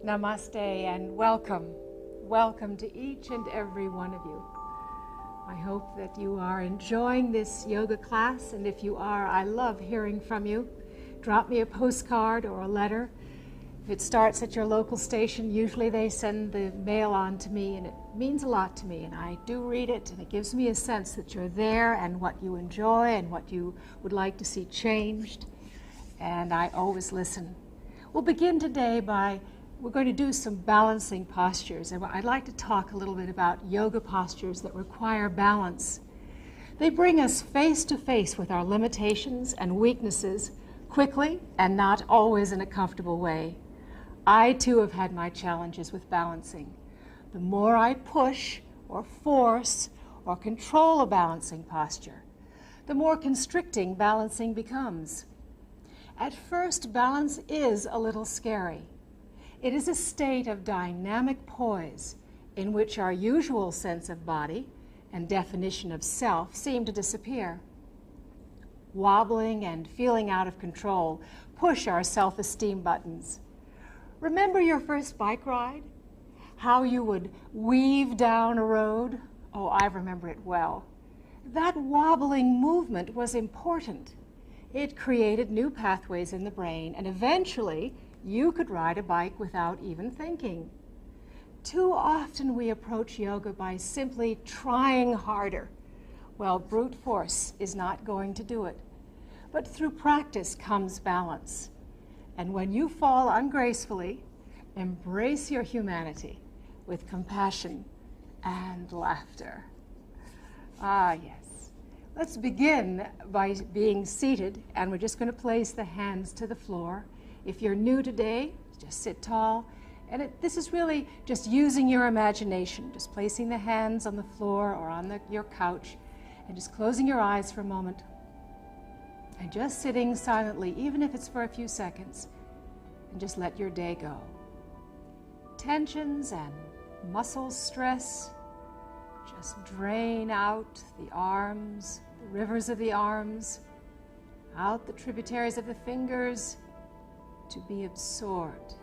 Namaste and welcome. Welcome to each and every one of you. I hope that you are enjoying this yoga class, and if you are, I love hearing from you. Drop me a postcard or a letter. If it starts at your local station, usually they send the mail on to me, and it means a lot to me, and I do read it, and it gives me a sense that you're there and what you enjoy and what you would like to see changed, and I always listen. We'll begin today we're going to do some balancing postures, and I'd like to talk a little bit about yoga postures that require balance. They bring us face to face with our limitations and weaknesses quickly and not always in a comfortable way. I too have had my challenges with balancing. The more I push or force or control a balancing posture, the more constricting balancing becomes. At first, balance is a little scary. It is a state of dynamic poise in which our usual sense of body and definition of self seem to disappear. Wobbling and feeling out of control push our self-esteem buttons. Remember your first bike ride? How you would weave down a road? Oh, I remember it well. That wobbling movement was important. It created new pathways in the brain, and eventually you could ride a bike without even thinking. Too often we approach yoga by simply trying harder. Well, brute force is not going to do it. But through practice comes balance. And when you fall ungracefully, embrace your humanity with compassion and laughter. Ah, yes. Let's begin by being seated, and we're just going to place the hands to the floor. If you're new today, just sit tall. And this is really just using your imagination, just placing the hands on the floor or on your couch, and just closing your eyes for a moment. And just sitting silently, even if it's for a few seconds, and just let your day go. Tensions and muscle stress, just drain out the arms, the rivers of the arms, out the tributaries of the fingers, to be absorbed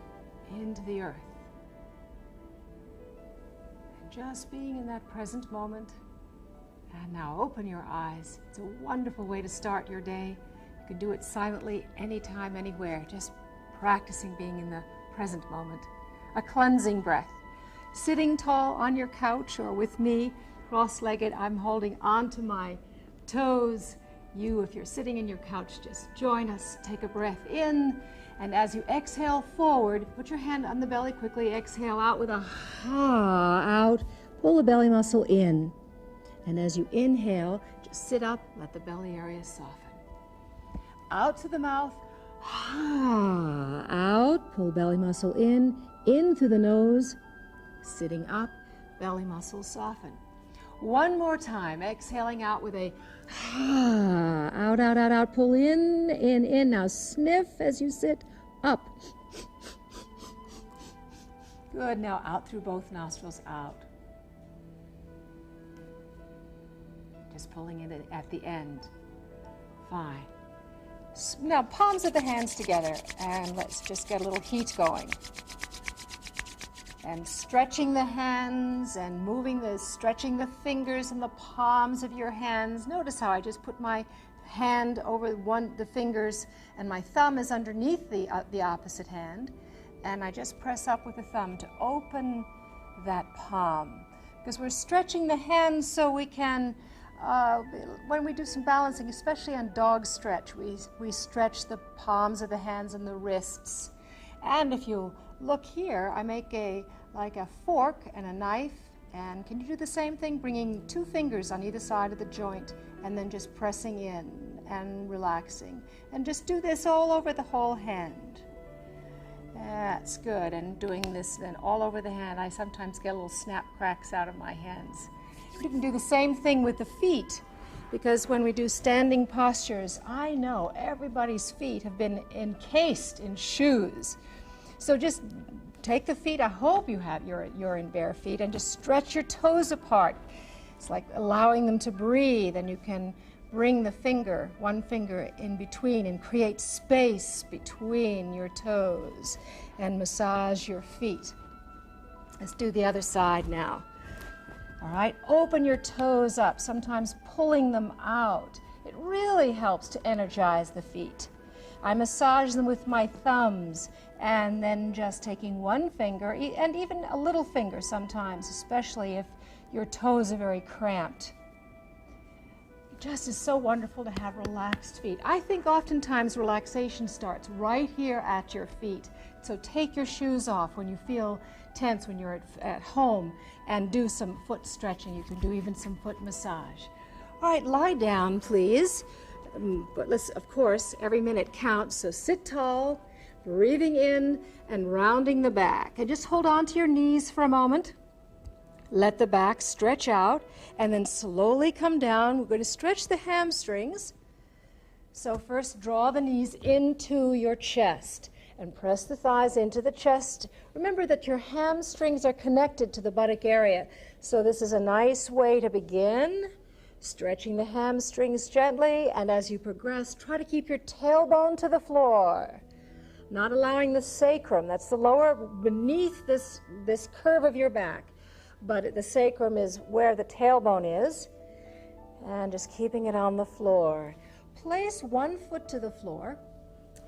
into the earth. And just being in that present moment. And now open your eyes. It's a wonderful way to start your day. You can do it silently, anytime, anywhere, just practicing being in the present moment. A cleansing breath. Sitting tall on your couch or with me, cross-legged, I'm holding onto my toes. You, if you're sitting in your couch, just join us. Take a breath in, and as you exhale forward, put your hand on the belly quickly. Exhale out with a ha out. Pull the belly muscle in. And as you inhale, just sit up, let the belly area soften. Out to the mouth, ha, out, pull belly muscle in through the nose, sitting up, belly muscle soften. One more time, exhaling out with a ha, out, out, out, out, pull in. Now sniff as you sit up. Good, now out through both nostrils, out. Just pulling it at the end. Fine. Now palms of the hands together, and let's just get a little heat going. And stretching the hands and stretching the fingers and the palms of your hands. Notice how I just put my hand over the fingers, and my thumb is underneath the opposite hand, and I just press up with the thumb to open that palm, because we're stretching the hands so we can. When we do some balancing, especially on dog stretch, we stretch the palms of the hands and the wrists. And if you look here, I make like a fork and a knife. And can you do the same thing, bringing 2 fingers on either side of the joint and then just pressing in and relaxing. And just do this all over the whole hand. That's good. And doing this then all over the hand, I sometimes get little snap cracks out of my hands. You can do the same thing with the feet, because when we do standing postures, I know everybody's feet have been encased in shoes. So just take the feet, I hope you have you're in bare feet, and just stretch your toes apart. It's like allowing them to breathe, and you can bring the finger, one finger in between, and create space between your toes and massage your feet. Let's do the other side now. All right, open your toes up, sometimes pulling them out. It really helps to energize the feet. I massage them with my thumbs and then just taking one finger, and even a little finger sometimes, especially if your toes are very cramped. It just is so wonderful to have relaxed feet. I think oftentimes relaxation starts right here at your feet. So take your shoes off when you feel tense when you're at home and do some foot stretching. You can do even some foot massage. All right, lie down, please. But let's, of course, every minute counts. So sit tall, breathing in and rounding the back. And just hold on to your knees for a moment. Let the back stretch out and then slowly come down. We're going to stretch the hamstrings. So first draw the knees into your chest and press the thighs into the chest. Remember that your hamstrings are connected to the buttock area. So this is a nice way to begin. Stretching the hamstrings gently, and as you progress, try to keep your tailbone to the floor. Not allowing the sacrum, that's the lower, beneath this curve of your back. But the sacrum is where the tailbone is. And just keeping it on the floor. Place one foot to the floor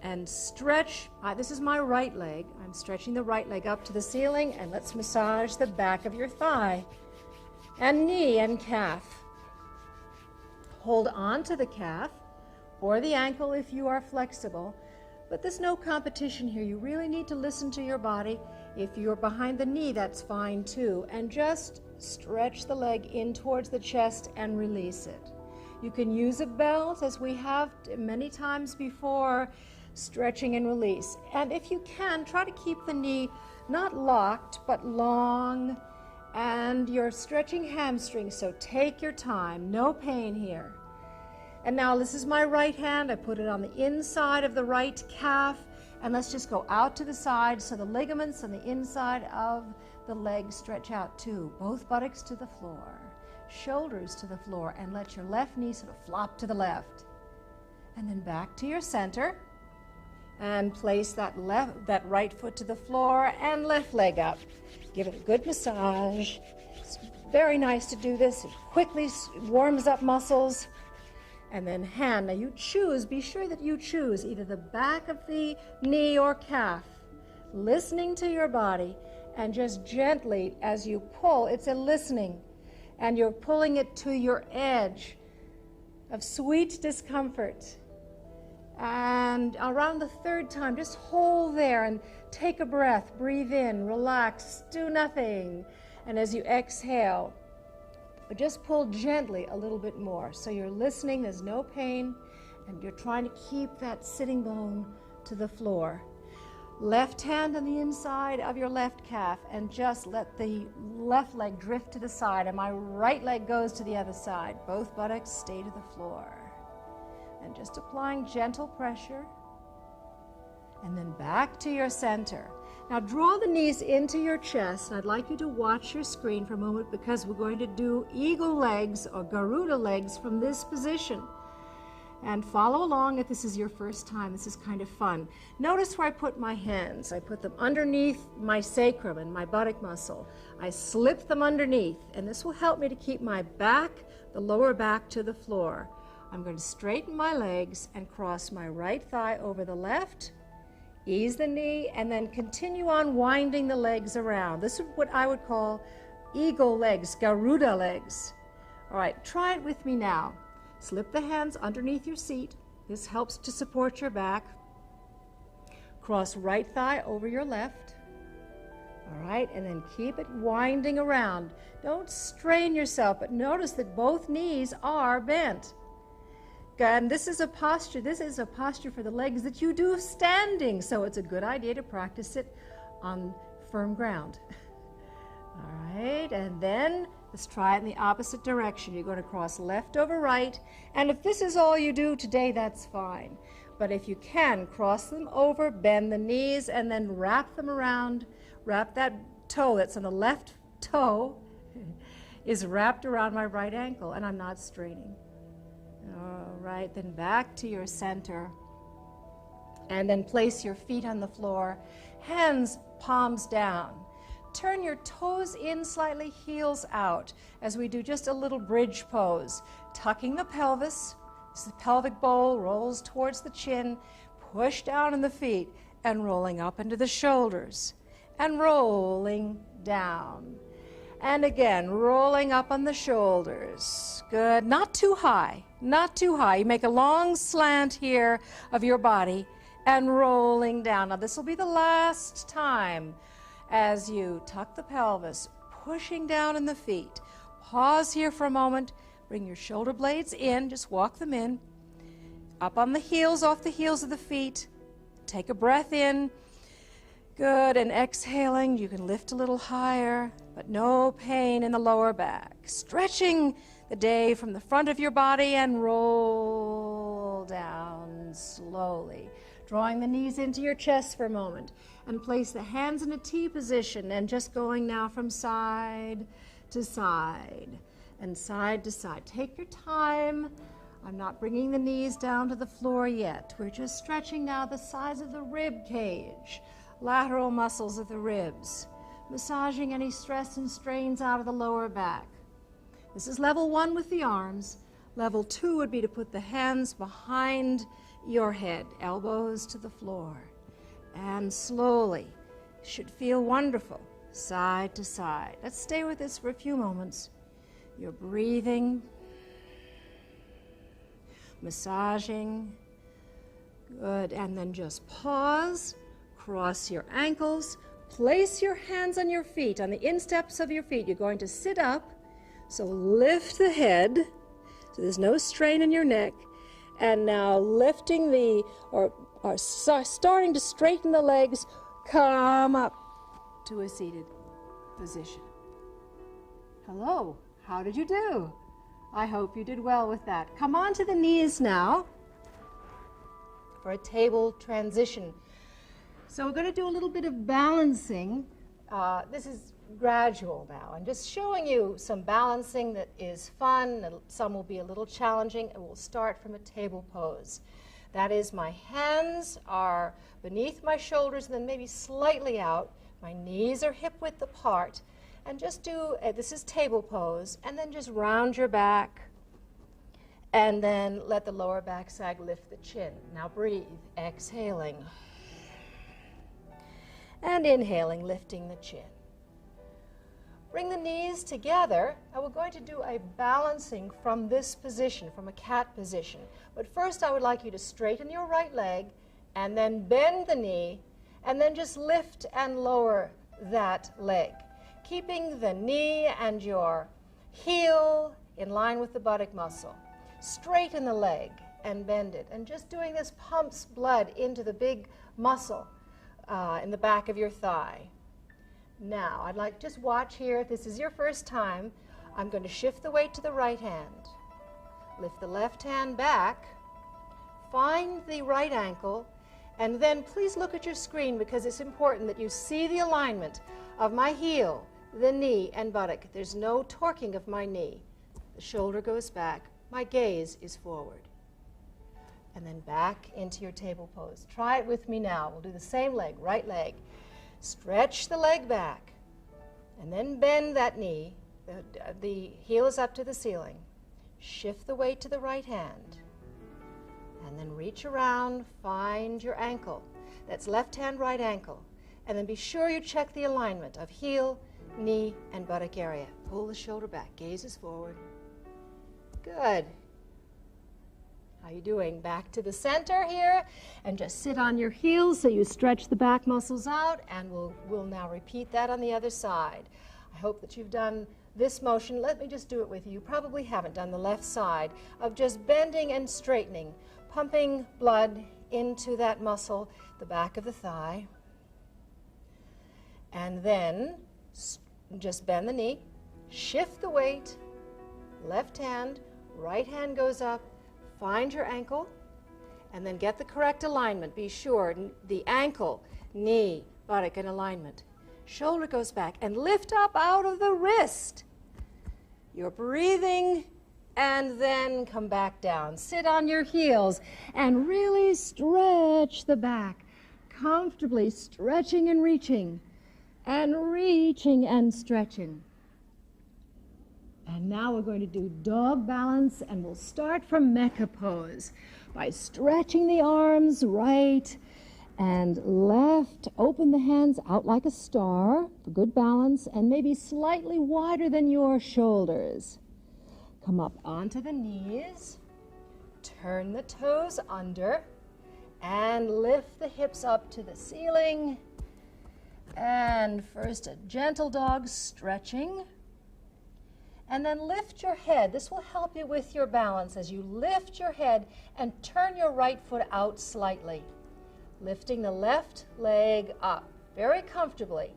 and stretch. This is my right leg. I'm stretching the right leg up to the ceiling, and let's massage the back of your thigh and knee and calf. Hold on to the calf or the ankle if you are flexible, but there's no competition here. You really need to listen to your body. If you're behind the knee, that's fine too. And just stretch the leg in towards the chest and release it. You can use a belt, as we have many times before, stretching and release. And if you can, try to keep the knee not locked, but long, and you're stretching hamstrings, so take your time, no pain here. And now this is my right hand. I put it on the inside of the right calf, and let's just go out to the side so the ligaments on the inside of the leg stretch out too. Both buttocks to the floor, shoulders to the floor, and let your left knee sort of flop to the left. And then back to your center, and place that right foot to the floor and left leg up. Give it a good massage. It's very nice to do this. It quickly warms up muscles. And then hand. Now you choose, be sure that you choose either the back of the knee or calf, listening to your body, and just gently as you pull, it's a listening, and you're pulling it to your edge of sweet discomfort. And around the third time, just hold there and take a breath, breathe in, relax, do nothing. And as you exhale, just pull gently a little bit more. So you're listening, there's no pain, and you're trying to keep that sitting bone to the floor. Left hand on the inside of your left calf, and just let the left leg drift to the side, and my right leg goes to the other side. Both buttocks stay to the floor. And just applying gentle pressure, and then back to your center. Now draw the knees into your chest, and I'd like you to watch your screen for a moment because we're going to do eagle legs or Garuda legs from this position. And follow along if this is your first time. This is kind of fun. Notice where I put my hands. I put them underneath my sacrum and my buttock muscle. I slip them underneath, and this will help me to keep my back, the lower back, to the floor. I'm going to straighten my legs and cross my right thigh over the left, ease the knee, and then continue on winding the legs around. This is what I would call eagle legs, Garuda legs. All right, try it with me now. Slip the hands underneath your seat. This helps to support your back. Cross right thigh over your left. All right, and then keep it winding around. Don't strain yourself, but notice that both knees are bent. And this is a posture for the legs that you do standing, so it's a good idea to practice it on firm ground. All right, and then let's try it in the opposite direction. You're going to cross left over right, and if this is all you do today, that's fine. But if you can, cross them over, bend the knees, and then wrap them around. Wrap that toe that's on the left toe is wrapped around my right ankle, and I'm not straining. All right, then back to your center. And then place your feet on the floor, hands palms down. Turn your toes in slightly, heels out, as we do just a little bridge pose. Tucking the pelvis, as the pelvic bowl rolls towards the chin, push down in the feet, and rolling up into the shoulders, and rolling down. And again, rolling up on the shoulders. Good, not too high, not too high. You make a long slant here of your body, and rolling down. Now this will be the last time as you tuck the pelvis, pushing down in the feet. Pause here for a moment. Bring your shoulder blades in. Just walk them in. Up on the heels, off the heels of the feet. Take a breath in. Good. And exhaling, you can lift a little higher, but no pain in the lower back. Stretching the day from the front of your body and roll down slowly. Drawing the knees into your chest for a moment, and place the hands in a T position, and just going now from side to side and side to side. Take your time. I'm not bringing the knees down to the floor yet. We're just stretching now the sides of the rib cage, lateral muscles of the ribs, massaging any stress and strains out of the lower back. This is level 1 with the arms. Level 2 would be to put the hands behind your head, elbows to the floor, and slowly, should feel wonderful, side to side. Let's stay with this for a few moments. You're breathing, massaging, good, and then just pause, cross your ankles, place your hands on your feet, on the insteps of your feet. You're going to sit up, so lift the head, so there's no strain in your neck. And now lifting or starting to straighten the legs, come up to a seated position. Hello, how did you do? I hope you did well with that. Come on to the knees now for a table transition. So we're going to do a little bit of balancing. This is gradual now. I'm just showing you some balancing that is fun, and some will be a little challenging, and we'll start from a table pose. That is, my hands are beneath my shoulders and then maybe slightly out. My knees are hip width apart. And just do, this is table pose, and then just round your back, and then let the lower back sag lift the chin. Now breathe, exhaling, and inhaling, lifting the chin. Bring the knees together, and we're going to do a balancing from this position, from a cat position. But first I would like you to straighten your right leg, and then bend the knee, and then just lift and lower that leg, keeping the knee and your heel in line with the buttock muscle. Straighten the leg and bend it, and just doing this pumps blood into the big muscle in the back of your thigh. Now, I'd like just watch here. If this is your first time, I'm going to shift the weight to the right hand. Lift the left hand back. Find the right ankle. And then please look at your screen, because it's important that you see the alignment of my heel, the knee, and buttock. There's no torquing of my knee. The shoulder goes back. My gaze is forward. And then back into your table pose. Try it with me now. We'll do the same leg, right leg. Stretch the leg back, and then bend that knee. The heel is up to the ceiling. Shift the weight to the right hand, and then reach around, find your ankle. That's left hand, right ankle. And then be sure you check the alignment of heel, knee, and buttock area. Pull the shoulder back, gaze is forward. Good. How you doing? Back to the center here, and just sit on your heels so you stretch the back muscles out, and we'll now repeat that on the other side. I hope that you've done this motion. Let me just do it with you. You probably haven't done the left side of just bending and straightening, pumping blood into that muscle, the back of the thigh, and then just bend the knee, shift the weight, left hand, right hand goes up. Find your ankle, and then get the correct alignment. Be sure the ankle, knee, buttock in alignment. Shoulder goes back, and lift up out of the wrist. You're breathing and then come back down. Sit on your heels and really stretch the back, comfortably stretching and reaching and stretching. And now we're going to do dog balance, and we'll start from mecha pose by stretching the arms right and left. Open the hands out like a star for good balance, and maybe slightly wider than your shoulders. Come up onto the knees, turn the toes under, and lift the hips up to the ceiling. And first a gentle dog stretching. And then lift your head. This will help you with your balance as you lift your head and turn your right foot out slightly. Lifting the left leg up very comfortably.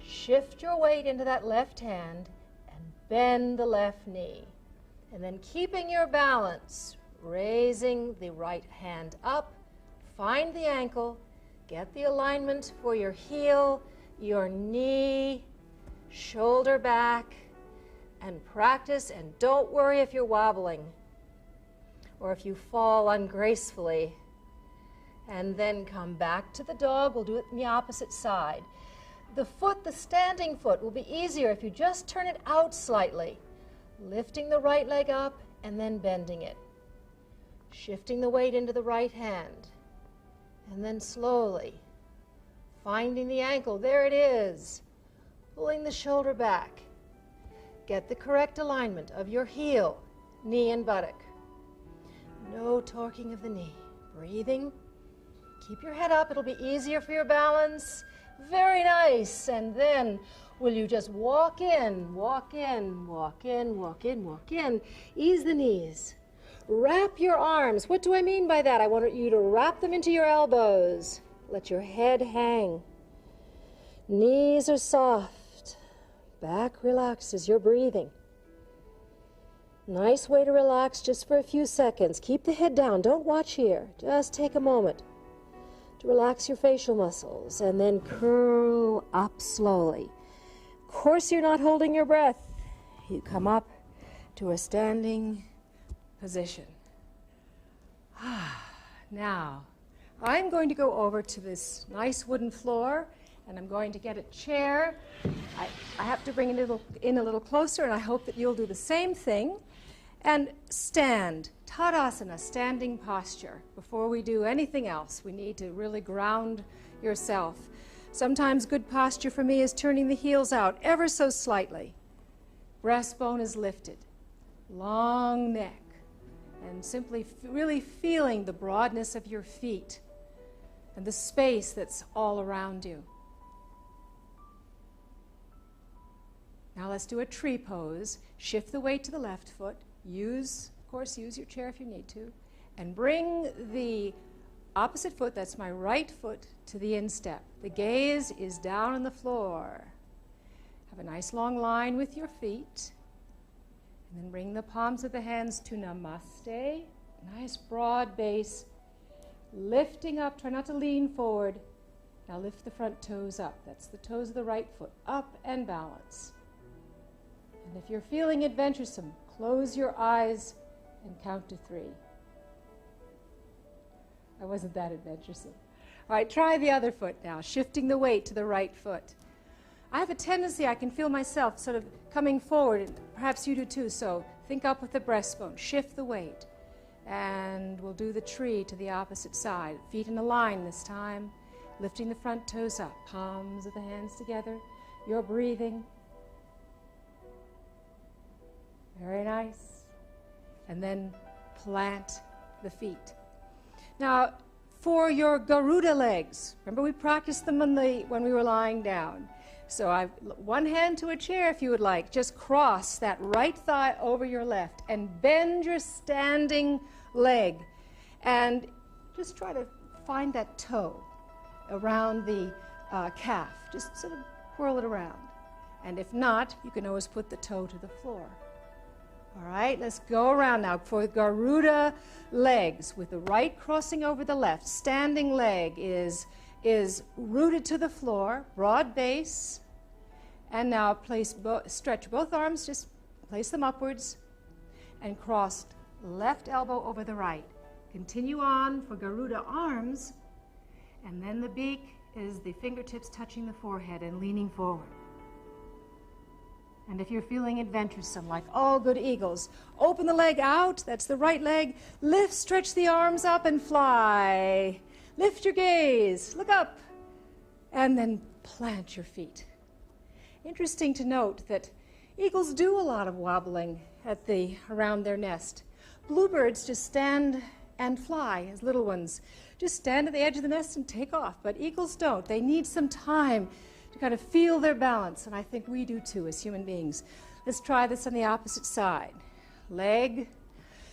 Shift your weight into that left hand and bend the left knee. And then keeping your balance, raising the right hand up, find the ankle, get the alignment for your heel, your knee, shoulder back, and practice, and don't worry if you're wobbling or if you fall ungracefully. And then come back to the dog. We'll do it on the opposite side. The foot, the standing foot, will be easier if you just turn it out slightly, lifting the right leg up and then bending it, shifting the weight into the right hand, and then slowly finding the ankle. There it is. Pulling the shoulder back. Get the correct alignment of your heel, knee, and buttock. No torquing of the knee. Breathing. Keep your head up. It'll be easier for your balance. Very nice. And then will you just walk in, walk in, walk in, walk in, walk in. Ease the knees. Wrap your arms. What do I mean by that? I want you to wrap them into your elbows. Let your head hang. Knees are soft. Back relaxed as you're breathing. Nice way to relax just for a few seconds. Keep the head down. Don't watch here. Just take a moment to relax your facial muscles and then curl up slowly. Of course, you're not holding your breath. You come up to a standing position. Now, I'm going to go over to this nice wooden floor, and I'm going to get a chair. I have to bring it in a little closer, and I hope that you'll do the same thing. And stand, Tadasana, standing posture. Before we do anything else, we need to really ground yourself. Sometimes good posture for me is turning the heels out ever so slightly. Breastbone is lifted, long neck, and simply really feeling the broadness of your feet and the space that's all around you. Now let's do a tree pose. Shift the weight to the left foot. Use your chair if you need to. And bring the opposite foot, that's my right foot, to the instep. The gaze is down on the floor. Have a nice long line with your feet. And then bring the palms of the hands to Namaste. Nice broad base. Lifting up, try not to lean forward. Now lift the front toes up. That's the toes of the right foot. Up and balance. And if you're feeling adventuresome, close your eyes and count to 3. I wasn't that adventuresome. All right, try the other foot now, shifting the weight to the right foot. I have a tendency, I can feel myself sort of coming forward, and perhaps you do too, so think up with the breastbone, shift the weight. And we'll do the tree to the opposite side. Feet in a line this time, lifting the front toes up, palms of the hands together. You're breathing. Very nice. And then plant the feet. Now, for your Garuda legs, remember we practiced them when we were lying down. So one hand to a chair if you would like. Just cross that right thigh over your left and bend your standing leg. And just try to find that toe around the calf. Just sort of whirl it around. And if not, you can always put the toe to the floor. All right, let's go around now for Garuda legs with the right crossing over the left. Standing leg is rooted to the floor, broad base. And now stretch both arms, just place them upwards. and crossed left elbow over the right. Continue on for Garuda arms, and then the beak is the fingertips touching the forehead and leaning forward. And if you're feeling adventuresome, like all good eagles, open the leg out, that's the right leg, lift, stretch the arms up and fly. Lift your gaze, look up, and then plant your feet. Interesting to note that eagles do a lot of wobbling around their nest. Bluebirds just stand and fly as little ones. Just stand at the edge of the nest and take off, but eagles don't. They need some time to kind of feel their balance, and I think we do too as human beings. Let's try this on the opposite side. Leg,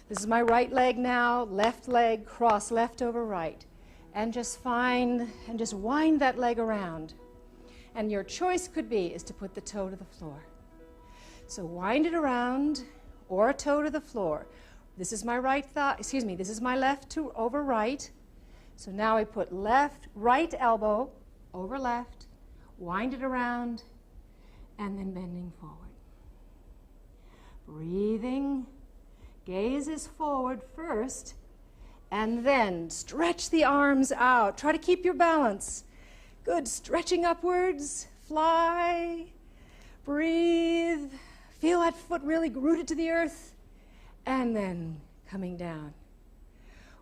this is my right leg now, left leg, cross left over right, and just wind that leg around. And your choice could be is to put the toe to the floor. So wind it around, or a toe to the floor. This is my this is my left to over right. So now I put right elbow over left, wind it around, and then bending forward. Breathing, gaze is forward first, and then stretch the arms out. Try to keep your balance. Good, stretching upwards, fly, breathe, feel that foot really rooted to the earth, and then coming down.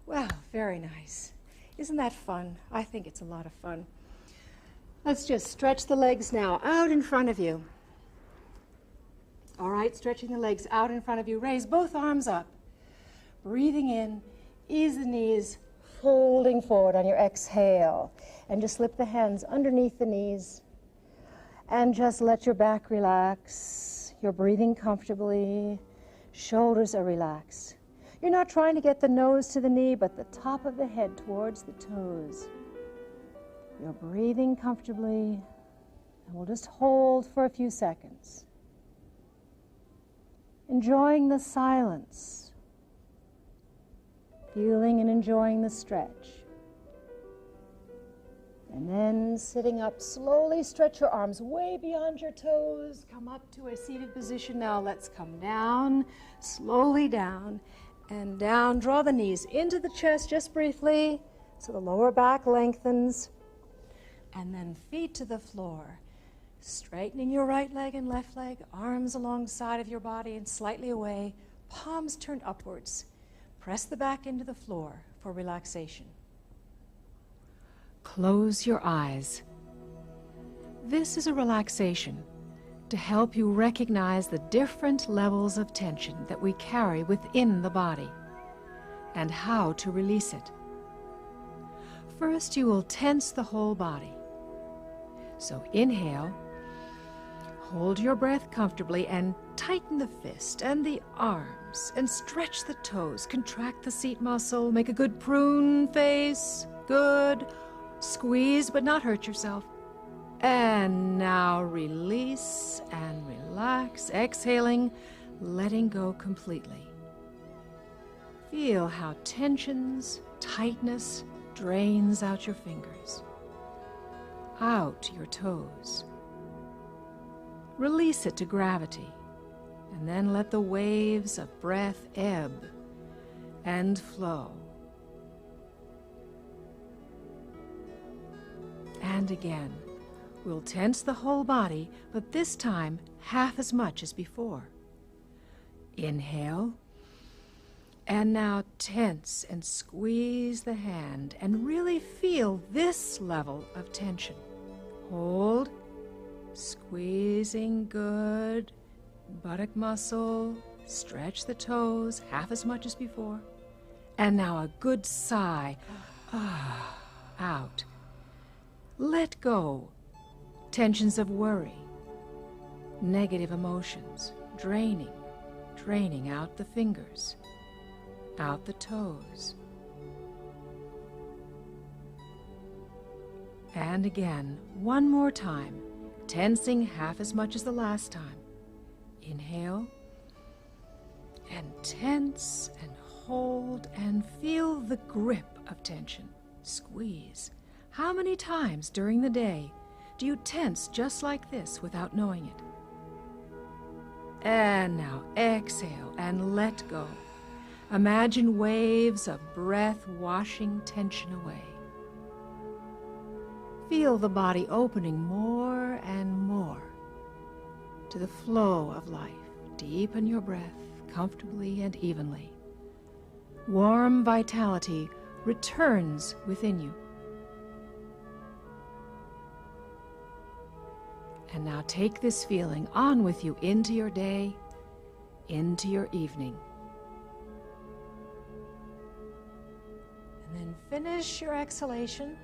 Wow, very nice. Isn't that fun? I think it's a lot of fun. Let's just stretch the legs now out in front of you. All right, stretching the legs out in front of you. Raise both arms up. Breathing in, ease the knees, folding forward on your exhale. And just slip the hands underneath the knees. And just let your back relax. You're breathing comfortably. Shoulders are relaxed. You're not trying to get the nose to the knee, but the top of the head towards the toes. You're breathing comfortably, and we'll just hold for a few seconds. Enjoying the silence, feeling and enjoying the stretch. And then sitting up, slowly stretch your arms way beyond your toes. Come up to a seated position now. Let's come down, slowly down, and down. Draw the knees into the chest just briefly so the lower back lengthens. And then feet to the floor. Straightening your right leg and left leg, arms alongside of your body and slightly away, palms turned upwards. Press the back into the floor for relaxation. Close your eyes. This is a relaxation to help you recognize the different levels of tension that we carry within the body and how to release it. First, you will tense the whole body. So inhale, hold your breath comfortably and tighten the fist and the arms and stretch the toes. Contract the seat muscle, make a good prune face. Good. Squeeze but not hurt yourself. And now release and relax, exhaling, letting go completely. Feel how tensions, tightness drains out your fingers, out your toes. Release it to gravity, and then let the waves of breath ebb and flow. And again, we'll tense the whole body, but this time half as much as before. Inhale, and now tense and squeeze the hand and really feel this level of tension. Hold, squeezing, good. Buttock muscle, stretch the toes, half as much as before. And now a good sigh, out. Let go tensions of worry, negative emotions, draining out the fingers, out the toes. And again, one more time, tensing half as much as the last time. Inhale, and tense and hold and feel the grip of tension. Squeeze. How many times during the day do you tense just like this without knowing it? And now exhale and let go. Imagine waves of breath washing tension away. Feel the body opening more and more to the flow of life. Deepen your breath comfortably and evenly. Warm vitality returns within you. And now take this feeling on with you into your day, into your evening. And then finish your exhalation.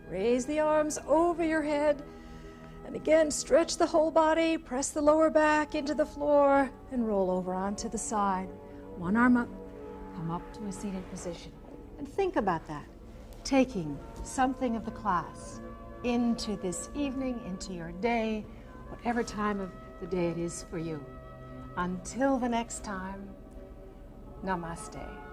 Raise the arms over your head. And again, stretch the whole body. Press the lower back into the floor and roll over onto the side. One arm up. Come up to a seated position. And think about that. Taking something of the class into this evening, into your day, whatever time of the day it is for you. Until the next time, namaste.